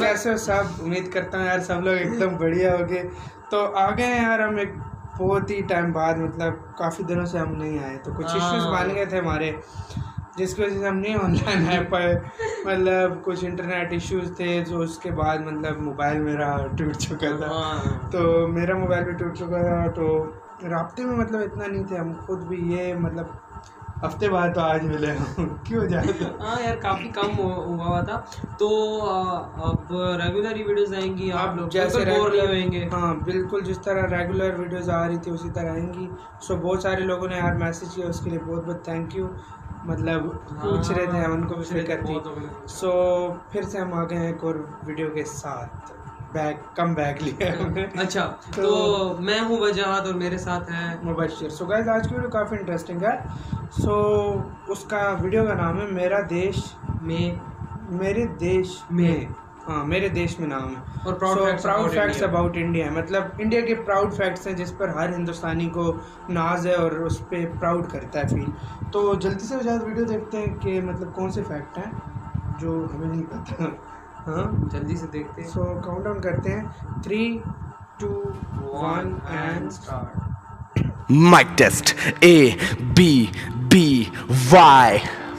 कैसे हो सब? उम्मीद करता हूँ यार सब लोग एकदम बढ़िया हो गए। तो आ गए हैं यार हम एक बहुत ही टाइम बाद, मतलब काफ़ी दिनों से हम नहीं आए, तो कुछ इश्यूज बन गए थे हमारे, जिसकी वजह से हम नहीं ऑनलाइन आए पाए। मतलब कुछ इंटरनेट इश्यूज थे, जो उसके बाद मतलब मोबाइल मेरा टूट चुका था। तो मेरा मोबाइल भी टूट चुका था, तो राब्ते में मतलब इतना नहीं थे हम खुद भी, ये मतलब हफ्ते बाद तो आज मिले हम क्यों जाता। हाँ यार काफ़ी कम हुआ था, तो अब रेगुलर ही वीडियोस आएंगी, आप लोग जैसे बोर नहीं होंगे। हाँ बिल्कुल, जिस तरह रेगुलर वीडियोस आ रही थी उसी तरह आएंगी। सो बहुत सारे लोगों ने यार मैसेज किया, उसके लिए बहुत बहुत थैंक यू। मतलब पूछ रहे थे, उनको भी दिक्कत थी। सो फिर से हम आ गए हैं एक और वीडियो के साथ, बैक लिया हमने। अच्छा, तो मैं हूँ वजाहत और मेरे साथ है मुबशिर। सो गाइस आज की वीडियो काफ़ी इंटरेस्टिंग है। सो उसका वीडियो का नाम है मेरे देश में। हाँ, मेरे देश में नाम है। और प्राउड फैक्ट्स अबाउट इंडिया, मतलब इंडिया के प्राउड फैक्ट्स हैं जिस पर हर हिंदुस्तानी को नाज है और उस पर प्राउड करता है फील। तो जल्दी से ज़्यादा वीडियो देखते हैं कि मतलब कौन से फैक्ट हैं जो हमें नहीं पता। हाँ जल्दी से देखते हैं। सो काउंट डाउन करते हैं, 3, 2, 1 and start. Mike test ABBY।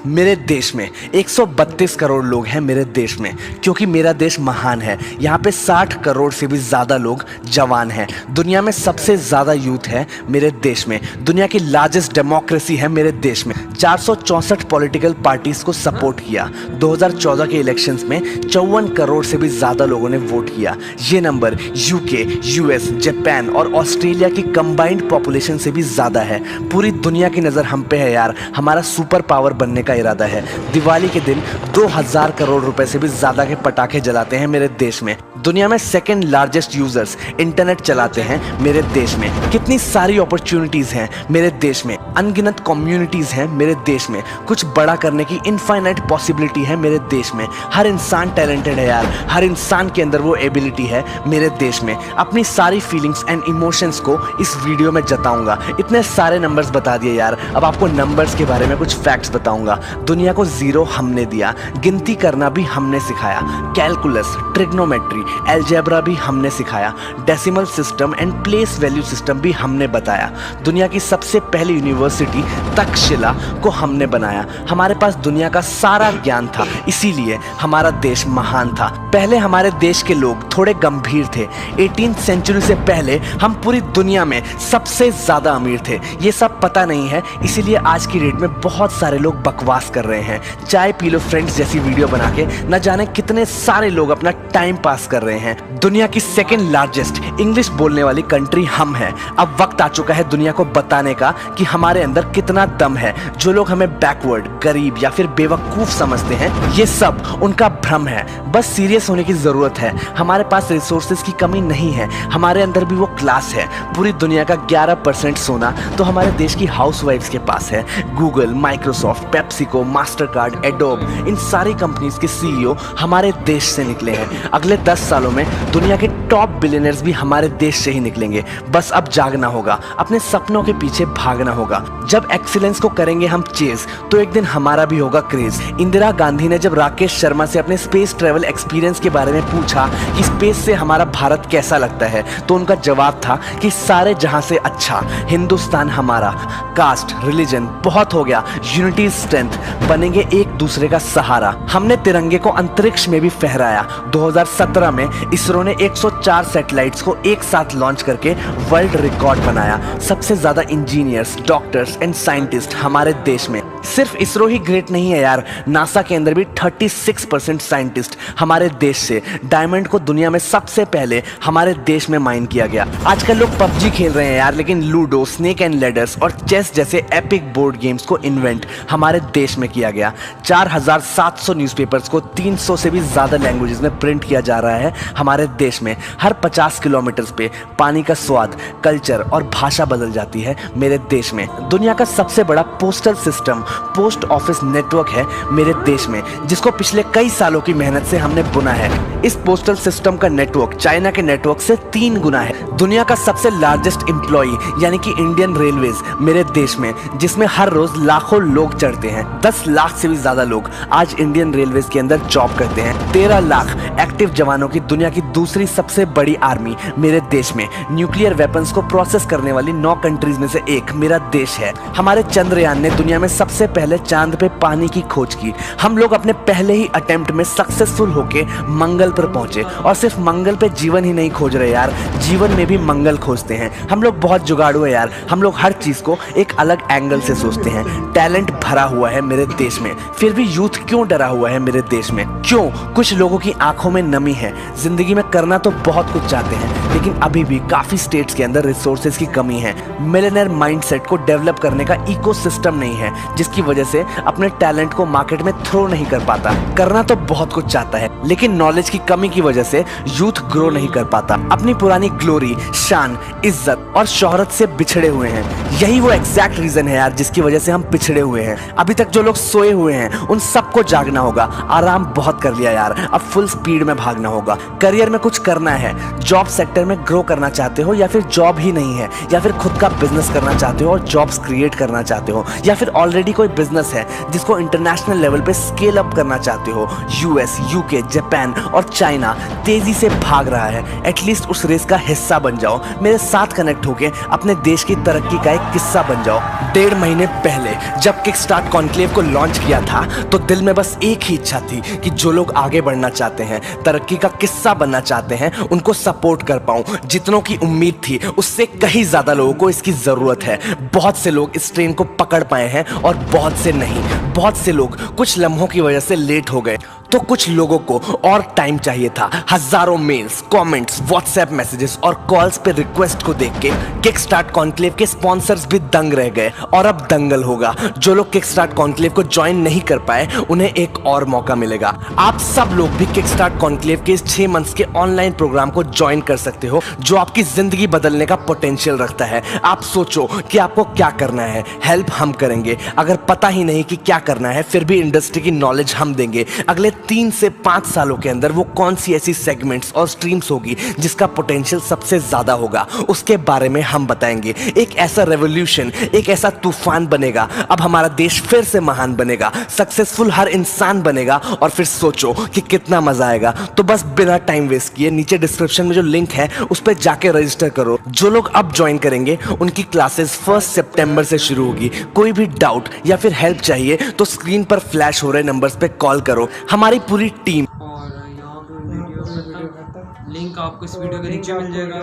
मेरे देश में 132 करोड़ लोग हैं मेरे देश में, क्योंकि मेरा देश महान है। यहाँ पे 60 करोड़ से भी ज़्यादा लोग जवान हैं। दुनिया में सबसे ज़्यादा यूथ है मेरे देश में। दुनिया की लार्जेस्ट डेमोक्रेसी है मेरे देश में। 464 पॉलिटिकल पार्टीज को सपोर्ट किया। 2014 के इलेक्शंस में 54 करोड़ से भी ज़्यादा लोगों ने वोट किया। ये नंबर यूके, यूएस, जापान और ऑस्ट्रेलिया की कंबाइंड पॉपुलेशन से भी ज़्यादा है। पूरी दुनिया की नज़र हम पे है यार। हमारा सुपर पावर बनने का इरादा है। दिवाली के दिन 2000 करोड़ रुपए से भी ज्यादा के पटाखे जलाते हैं मेरे देश में। दुनिया में सेकंड लार्जेस्ट यूजर्स इंटरनेट चलाते हैं मेरे देश में। कितनी सारी अपॉर्चुनिटीज हैं मेरे देश में, अनगिनत कम्युनिटीज हैं मेरे देश में। कुछ बड़ा करने की इनफाइनाइट पॉसिबिलिटी है मेरे देश में। हर इंसान टैलेंटेड है यार, हर इंसान के अंदर वो एबिलिटी है मेरे देश में। अपनी सारी फीलिंग्स एंड इमोशंस को इस वीडियो में जताऊंगा। इतने सारे नंबर्स बता दिए यार, अब आपको नंबर्स के बारे में कुछ फैक्ट्स बताऊंगा। दुनिया को जीरो हमने दिया, गिनती करना भी हमने सिखाया, कैलकुलस, ट्रिग्नोमेट्री, अलजेब्रा भी हमने सिखाया, decimal system and place value system भी हमने बताया। दुनिया की सबसे पहली यूनिवर्सिटी तक्षशिला को हमने बनाया। हमारे पास दुनिया का सारा ज्ञान था, इसीलिए हमारा देश महान था। पहले हमारे देश के लोग थोड़े गंभीर थे। 18th सेंचुरी से पहले हम पूरी दुनिया में सबसे ज्यादा अमीर थे। ये सब पता नहीं है, इसीलिए आज की डेट में बहुत सारे लोग बकवास कर रहे हैं। चाय पी लो फ्रेंड्स जैसी वीडियो बना के न जाने कितने सारे लोग अपना टाइम पास कर रहे हैं। दुनिया की सेकंड लार्जेस्ट इंग्लिश बोलने वाली कंट्री हम हैं। अब वक्त आ चुका है दुनिया को बताने का कि हमारे अंदर कितना दम है। जो लोग हमें बैकवर्ड, गरीब या फिर बेवकूफ समझते हैं, ये सब उनका भ्रम है। बस सीरियस होने की जरूरत है। हमारे पास रिसोर्सेज की कमी नहीं है, हमारे अंदर भी वो क्लास है। पूरी दुनिया का 11% सोना तो हमारे देश की हाउसवाइफ्स के पास है। Google, Microsoft, PepsiCo, Mastercard, Adobe, इन सारी कंपनीज के सीईओ हमारे देश से निकले हैं। अगले 10 सालों में दुनिया के टॉप बिलियनर्स भी हमारे देश से ही निकलेंगे। बस अब जागना होगा, अपने सपनों के पीछे भागना होगा। जब एक्सीलेंस को करेंगे हम चेज, तो एक दिन हमारा भी होगा क्रेज। इंदिरा गांधी ने जब राकेश शर्मा से अपने स्पेस ट्रेवल एक्सपीरियंस के बारे में पूछा कि स्पेस से हमारा भारत कैसा लगता है, तो उनका जवाब था कि सारे जहां से अच्छा हिंदुस्तान हमारा। कास्ट, रिलीजन बहुत हो गया, यूनिटी स्ट्रेंथ, बनेंगे एक दूसरे का सहारा। हमने तिरंगे को अंतरिक्ष में भी फहराया। 2017 में इसरो ने 104 सैटेलाइट्स को एक साथ लॉन्च करके वर्ल्ड रिकॉर्ड बनाया। सबसे ज्यादा इंजीनियर्स, डॉक्टर्स एंड साइंटिस्ट हमारे देश में। सिर्फ इसरो ही ग्रेट नहीं है यार, नासा के अंदर भी 36% साइंटिस्ट हमारे देश से। डायमंड को दुनिया में सबसे पहले हमारे देश में माइन किया गया। आजकल लोग पबजी खेल रहे हैं यार, लेकिन लूडो, स्नेक एंड लैडर्स और चेस जैसे एपिक बोर्ड गेम्स को इन्वेंट हमारे देश में किया गया। 4700 न्यूज़पेपर्स को 300 से भी ज्यादा लैंग्वेजेस में प्रिंट किया जा रहा है हमारे देश में। हर 50 किलोमीटर पे पानी का स्वाद, कल्चर और भाषा बदल जाती है मेरे देश में। दुनिया का सबसे बड़ा postal system, post office network है मेरे देश में, जिसको पिछले कई सालों की मेहनत से हमने बुना है। इस पोस्टल सिस्टम का नेटवर्क चाइना के नेटवर्क से 3 गुना है। दुनिया का सबसे लार्जेस्ट एम्प्लॉय यानी कि इंडियन रेलवेज मेरे देश में, जिसमें हर रोज लाखों लोग चढ़ते हैं। 10 लाख से भी ज्यादा लोग आज इंडियन रेलवेज के अंदर जॉब करते हैं। 13 लाख एक्टिव जवानों की दुनिया की दूसरी सबसे बड़ी आर्मी मेरे देश में। न्यूक्लियर वेपन्स को प्रोसेस करने वाली 9 कंट्रीज में से एक मेरा देश है। हमारे चंद्रयान ने दुनिया में सबसे पहले चांद पे पानी की खोज की। हम लोग अपने पहले ही अटेम्प्ट में सक्सेसफुल होके मंगल पर पहुंचे। और सिर्फ मंगल पे जीवन ही नहीं खोज रहे यार, जीवन में भी मंगल खोजते हैं। हम लोग बहुत जुगाड़ू है यार, हम लोग हर चीज को एक अलग एंगल से सोचते हैं। टैलेंट भरा हुआ है मेरे देश में, फिर भी यूथ क्यों डरा हुआ है मेरे देश में? क्यों? कुछ लोगों की आंखों में नमी है। जिंदगी में करना तो बहुत कुछ चाहते हैं, लेकिन अभी भी काफी स्टेट्स के अंदर रिसोर्सेज की कमी है। मिलियनेयर माइंडसेट को डेवलप करने का इकोसिस्टम नहीं है, जिसकी वजह से अपने टैलेंट को मार्केट में थ्रो नहीं कर पाता। करना तो बहुत कुछ चाहता है, लेकिन नॉलेज की कमी की वजह से यूथ ग्रो नहीं कर पाता। अपनी पुरानी ग्लोरी, शान, इज्जत और शोहरत से बिछड़े हुए हैं। यही वो एग्जैक्ट रीजन है यार जिसकी वजह से हम पिछड़े हुए हैं। अभी तक जो लोग सोए हुए हैं उन सबको जागना होगा। आराम बहुत कर लिया यार, अब फुल स्पीड में भागना होगा। करियर में कुछ करना है, जॉब सेक्टर में ग्रो करना चाहते हो या फिर जॉब ही नहीं है, या फिर खुद का बिजनेस करना चाहते हो और जॉब्स क्रिएट करना चाहते हो, या फिर ऑलरेडी कोई बिजनेस है जिसको इंटरनेशनल लेवल पे स्केल अप करना चाहते हो। यूएस, यूके, जापान और चाइना तेजी से भाग रहा है। एटलीस्ट उस रेस का हिस्सा बन जाओ। मेरे साथ कनेक्ट होके अपने देश की तरक्की का एक किस्सा बन जाओ। 1.5 महीने पहले जब किकस्टार्ट कॉन्क्लेव को लॉन्च किया था तो दिल में बस एक ही इच्छा थी कि जो लोग आगे बढ़ना चाहते हैं, तरक्की का किस्सा बनना चाहते हैं, उनको सपोर्ट कर पाऊं। जितनों की उम्मीद थी उससे कहीं ज्यादा लोगों को इसकी जरूरत है। बहुत से लोग इस ट्रेन को पकड़ पाए हैं और बहुत से नहीं। बहुत से लोग कुछ लम्हों की वजह से लेट हो गए, तो कुछ लोगों को और टाइम चाहिए था। हजारों मेल्स, कमेंट्स, व्हाट्सएप मैसेजेस और कॉल्स पे रिक्वेस्ट को देख के किकस्टार्ट कॉन्क्लेव के स्पॉन्सर्स भी दंग रह गए। और अब दंगल होगा। जो लोग किकस्टार्ट कॉन्क्लेव को ज्वाइन नहीं कर पाए उन्हें एक और मौका मिलेगा। आप सब लोग भी किकस्टार्ट कॉन्क्लेव के इस 6 मंथ्स के ऑनलाइन प्रोग्राम को ज्वाइन कर सकते हो, जो आपकी जिंदगी बदलने का पोटेंशियल रखता है। आप सोचो कि आपको क्या करना है, हेल्प हम करेंगे। अगर पता ही नहीं कि क्या करना है, फिर भी इंडस्ट्री की नॉलेज हम देंगे। अगले 3 से 5 सालों के अंदर वो कौन सी ऐसी सेगमेंट्स और स्ट्रीम्स होगी जिसका पोटेंशियल सबसे ज्यादा होगा, उसके बारे में हम बताएंगे। एक ऐसा रेवोल्यूशन, एक ऐसा तूफान बनेगा। अब हमारा देश फिर से महान बनेगा, सक्सेसफुल हर इंसान बनेगा। और फिर सोचो कि कितना मजा आएगा। तो बस बिना टाइम वेस्ट किए नीचे डिस्क्रिप्शन में जो लिंक है उस पर जाके रजिस्टर करो। जो लोग अब ज्वाइन करेंगे उनकी क्लासेस 1 सितंबर से शुरू होगी। कोई भी डाउट या फिर हेल्प चाहिए तो स्क्रीन पर फ्लैश हो रहे नंबर्स पे कॉल करो। हमारी पूरी टीम और यहाँ पे वीडियो का लिंक आपको इस वीडियो के नीचे मिल जाएगा,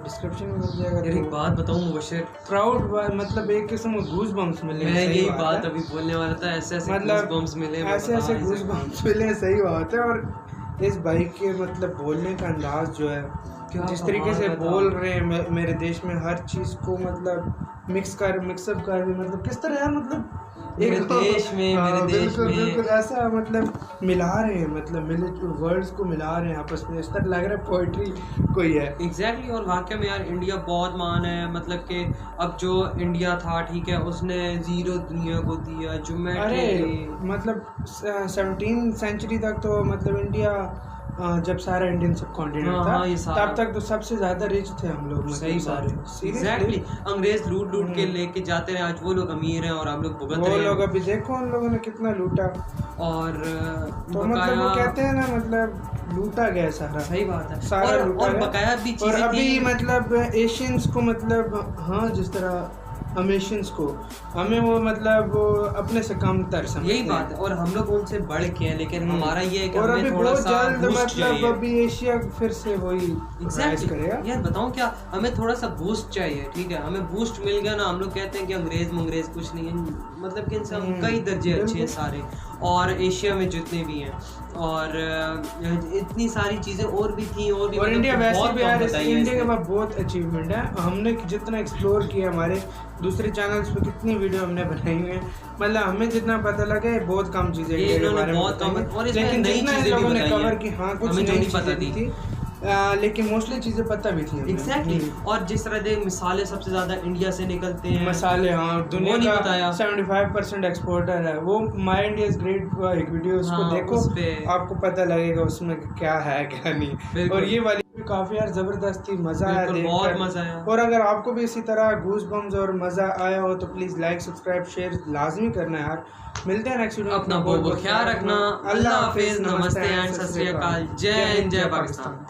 डिस्क्रिप्शन में मिल जाएगा। यार एक बात बताऊं मुबशिर, प्राउड मतलब एक किस्म के गूज बम्स मिले। मैं यही बात अभी बोलने वाला था। ऐसे ऐसे मतलब बम्स मिले, ऐसे गूज बम्स मिले, सही बात है। और इस भाई के मतलब बोलने का अंदाज जो है, जिस तरीके से बोल रहे हैं मेरे देश में हर चीज़ को मतलब मिक्सअप कर मतलब किस तरह है, मतलब मेरे देश में बिल्कुल ऐसा मतलब मिला रहे हैं, मतलब वर्ड्स को मिला रहे हैं आपस में। इस तरह लग रहा है पोइट्री कोई है। एग्जैक्टली। और वाकई में यार इंडिया बहुत महान है। मतलब कि अब जो इंडिया था, ठीक है, उसने 0 दुनिया को दिया। जो मैं मतलब 17वीं सेंचुरी तक तो मतलब इंडिया जब सारा इंडियन सब कॉन्टिनेंट था, तब तक तो सबसे ज्यादा रिच थे हम लोग। सही सारे एग्जैक्टली। अंग्रेज लूट के लेके जाते रहे, आज वो लोग अमीर हैं और हम लोग भुगत रहे हैं। वो लोग अभी देखो उन लोगों ने कितना लूटा। और तो मतलब वो कहते हैं ना, मतलब लूटा गया सारा। सही बात है। सारा लूटा और बकाया भी चीजें और अभी मतलब एशियंस को मतलब हाँ, जिस तरह हम एशियंस को हमें वो मतलब वो अपने से कम तर समझते हैं। यही बात है। और हम लोग उनसे बढ़ के हैं, लेकिन हमारा ये है कि और हमें थोड़ा सा बूस्ट चाहिए। अभी एशिया फिर से वही एग्जैक्टली करेगा। यार बताऊं क्या, हमें थोड़ा सा बूस्ट चाहिए, ठीक है। हमें बूस्ट मिल गया ना, हम लोग कहते हैं कि अंग्रेज कुछ नहीं है, मतलब कि इनसे हम कई दर्जे अच्छे हैं सारे। और एशिया में जितने भी हैं, और इतनी सारी चीजें और भी थी। और इंडिया वैसे भी यार, इंडिया के पास बहुत अचीवमेंट है। हमने जितना एक्सप्लोर किया, हमारे दूसरे चैनल्स पे कितनी वीडियो हमने बनाई हुई है, मतलब हमें जितना पता लगा है बहुत कम चीजें बहुत कम, और लेकिन जितना लोगों ने कवर की, हाँ कुछ नहीं पता थी, लेकिन मोस्टली चीजें पता भी थी। एग्जैक्टली। और जिस तरह देख मिसाले सबसे ज्यादा इंडिया से निकलते हैं, मसाले, हाँ दुनिया का 75% एक्सपोर्टर है वो। माय इंडिया इज ग्रेट एक वीडियो, उसको देखो, आपको पता लगेगा उसमें क्या है क्या नहीं। और ये वाली काफ़ी यार ज़बरदस्त थी, मज़ा आया बिल्कुल, बहुत देखकर। मजा आया। और अगर आपको भी इसी तरह गूज बम्स और मज़ा आया हो तो प्लीज़ लाइक सब्सक्राइब शेयर लाजमी करना यार। मिलते हैं नेक्स्ट वीडियो। अपना बहुत बहुत ख्याल रखना। अल्लाह हाफिज, नमस्ते एंड सत श्री अकाल। जय हिंद, जय पाकिस्तान।